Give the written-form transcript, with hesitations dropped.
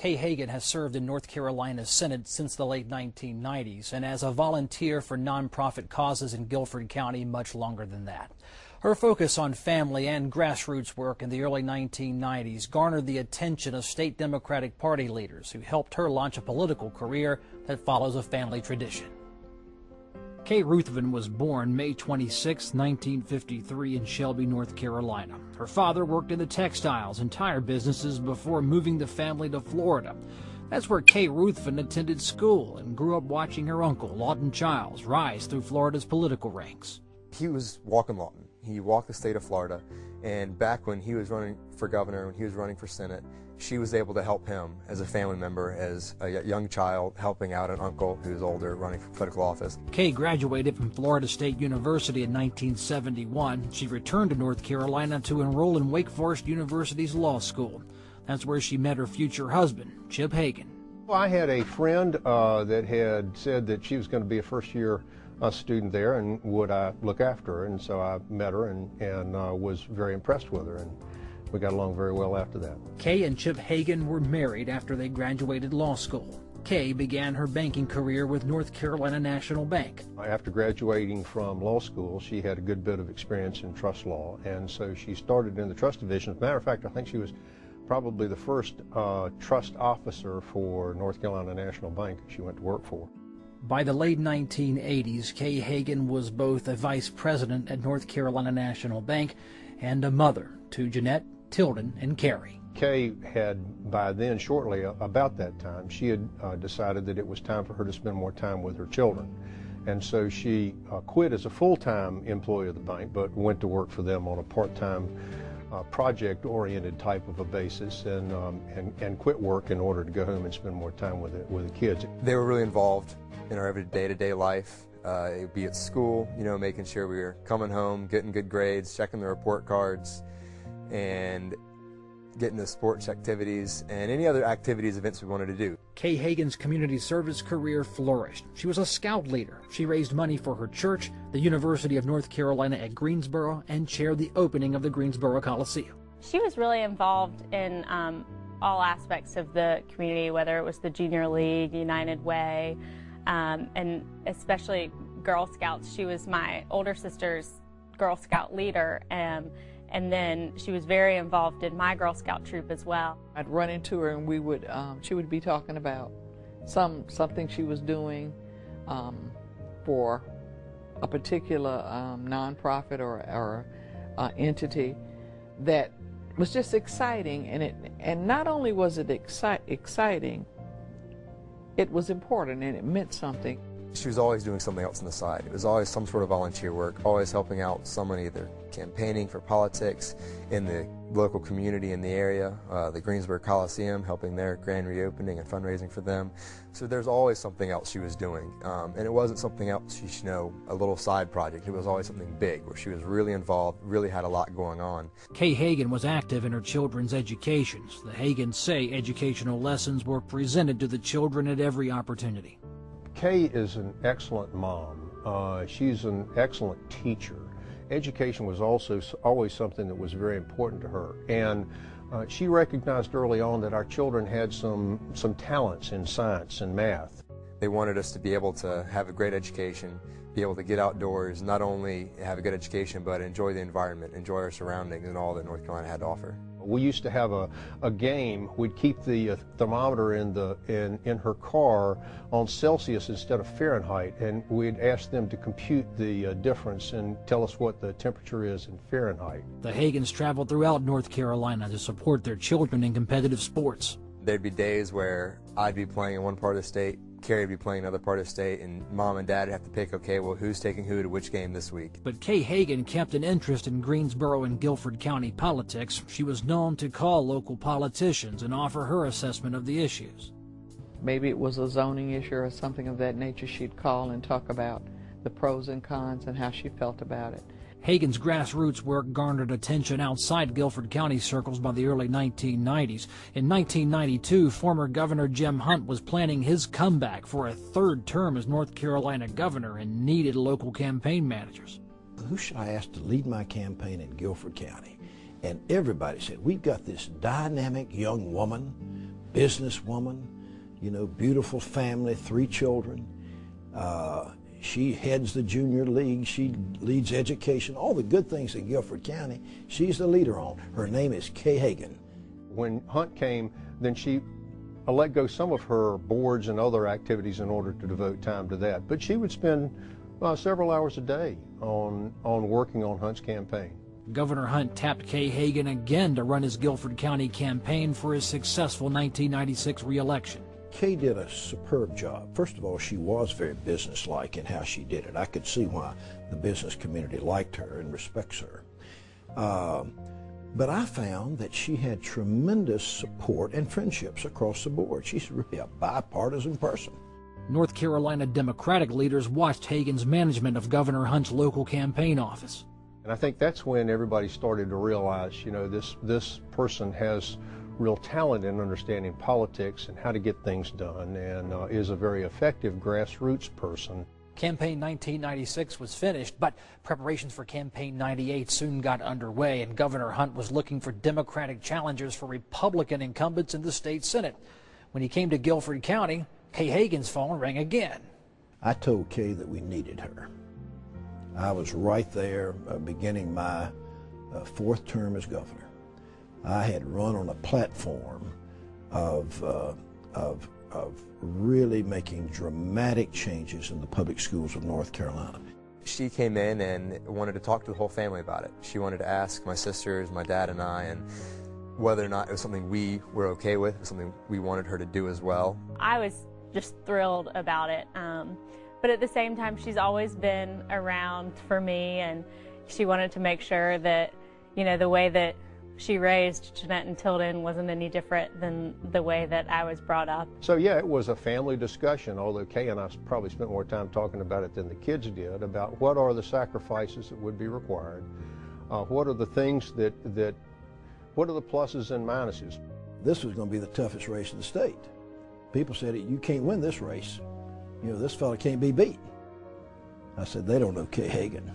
Kay Hagan has served in North Carolina's Senate since the late 1990s and as a volunteer for nonprofit causes in Guilford County much longer than that. Her focus on family and grassroots work in the early 1990s garnered the attention of state Democratic Party leaders who helped her launch a political career that follows a family tradition. Kay Ruthven was born May 26, 1953 in Shelby, North Carolina. Her father worked in the textiles and tire businesses before moving the family to Florida. That's where Kay Ruthven attended school and grew up watching her uncle, Lawton Childs, rise through Florida's political ranks. He was walking Lawton. He walked the state of Florida, and back when he was running for governor, when he was running for Senate, she was able to help him as a family member, as a young child, helping out an uncle who's older, running for political office. Kay graduated from Florida State University in 1971. She returned to North Carolina to enroll in Wake Forest University's law school. That's where she met her future husband, Chip Hagan. Well, I had a friend that had said that she was going to be a first-year student there, and would I look after her, and so I met her and was very impressed with her, and we got along very well after that. Kay and Chip Hagan were married after they graduated law school. Kay began her banking career with North Carolina National Bank. After graduating from law school, she had a good bit of experience in trust law, and so she started in the trust division. As a matter of fact, I think she was probably the first trust officer for North Carolina National Bank she went to work for. By the late 1980s, Kay Hagan was both a vice president at North Carolina National Bank and a mother to Jeanette, Tilden, and Carrie. Kay had, by then, shortly about that time, she had decided that it was time for her to spend more time with her children. And so she quit as a full-time employee of the bank, but went to work for them on a part-time project-oriented type of a basis, and quit work in order to go home and spend more time with the kids. They were really involved in our day-to-day life. It would be at school, making sure we were coming home, getting good grades, checking the report cards, and getting to sports activities and any other activities, events we wanted to do. Kay Hagan's community service career flourished. She was a scout leader. She raised money for her church, the University of North Carolina at Greensboro, and chaired the opening of the Greensboro Coliseum. She was really involved in all aspects of the community, whether it was the Junior League, United Way, and especially Girl Scouts. She was my older sister's Girl Scout leader, and then she was very involved in my Girl Scout troop as well. I'd run into her and we would, she would be talking about something she was doing for a particular nonprofit or entity that was just exciting, and not only was it exciting, it was important and it meant something. She was always doing something else on the side. It was always some sort of volunteer work, always helping out someone, either campaigning for politics in the local community in the area, the Greensboro Coliseum, helping their grand reopening and fundraising for them. So there's always something else she was doing. And it wasn't something else, a little side project. It was always something big where she was really involved, really had a lot going on. Kay Hagan was active in her children's educations. The Hagans say educational lessons were presented to the children at every opportunity. Kay is an excellent mom. She's an excellent teacher. Education was also always something that was very important to her, and she recognized early on that our children had some talents in science and math. They wanted us to be able to have a great education, be able to get outdoors, not only have a good education, but enjoy the environment, enjoy our surroundings and all that North Carolina had to offer. We used to have a game. We'd keep the thermometer in her car on Celsius instead of Fahrenheit, and we'd ask them to compute the difference and tell us what the temperature is in Fahrenheit. The Hagans traveled throughout North Carolina to support their children in competitive sports. There'd be days where I'd be playing in one part of the state, Carrie would be playing in another part of the state, and Mom and Dad would have to pick, okay, well, who's taking who to which game this week? But Kay Hagan kept an interest in Greensboro and Guilford County politics. She was known to call local politicians and offer her assessment of the issues. Maybe it was a zoning issue or something of that nature. She'd call and talk about the pros and cons and how she felt about it. Hagan's grassroots work garnered attention outside Guilford County circles by the early 1990s. In 1992, former Governor Jim Hunt was planning his comeback for a third term as North Carolina governor and needed local campaign managers. Who should I ask to lead my campaign in Guilford County? And everybody said, we've got this dynamic young woman, businesswoman, you know, beautiful family, 3 children. She heads the junior league. She leads education, all the good things in Guilford County. She's the leader on. Her name is Kay Hagan. When Hunt came, then she let go some of her boards and other activities in order to devote time to that. But she would spend several hours a day on working on Hunt's campaign. Governor Hunt tapped Kay Hagan again to run his Guilford County campaign for his successful 1996 re-election. Kay did a superb job. First of all, she was very businesslike in how she did it. I could see why the business community liked her and respects her. But I found that she had tremendous support and friendships across the board. She's really a bipartisan person. North Carolina Democratic leaders watched Hagan's management of Governor Hunt's local campaign office. And I think that's when everybody started to realize, you know, this person has real talent in understanding politics and how to get things done, and is a very effective grassroots person. Campaign 1996 was finished, but preparations for Campaign 98 soon got underway, and Governor Hunt was looking for Democratic challengers for Republican incumbents in the state Senate. When he came to Guilford County, Kay Hagan's phone rang again. I told Kay that we needed her. I was right there beginning my 4th term as governor. I had run on a platform of really making dramatic changes in the public schools of North Carolina. She came in and wanted to talk to the whole family about it. She wanted to ask my sisters, my dad, and I, and whether or not it was something we were okay with, something we wanted her to do as well. I was just thrilled about it. But at the same time, she's always been around for me, and she wanted to make sure that, you know, the way that she raised Jeanette and Tilden wasn't any different than the way that I was brought up. So yeah, it was a family discussion, although Kay and I probably spent more time talking about it than the kids did, about what are the sacrifices that would be required, what are the things what are the pluses and minuses. This was going to be the toughest race in the state. People said, you can't win this race. You know, this fella can't be beat. I said, they don't know Kay Hagan.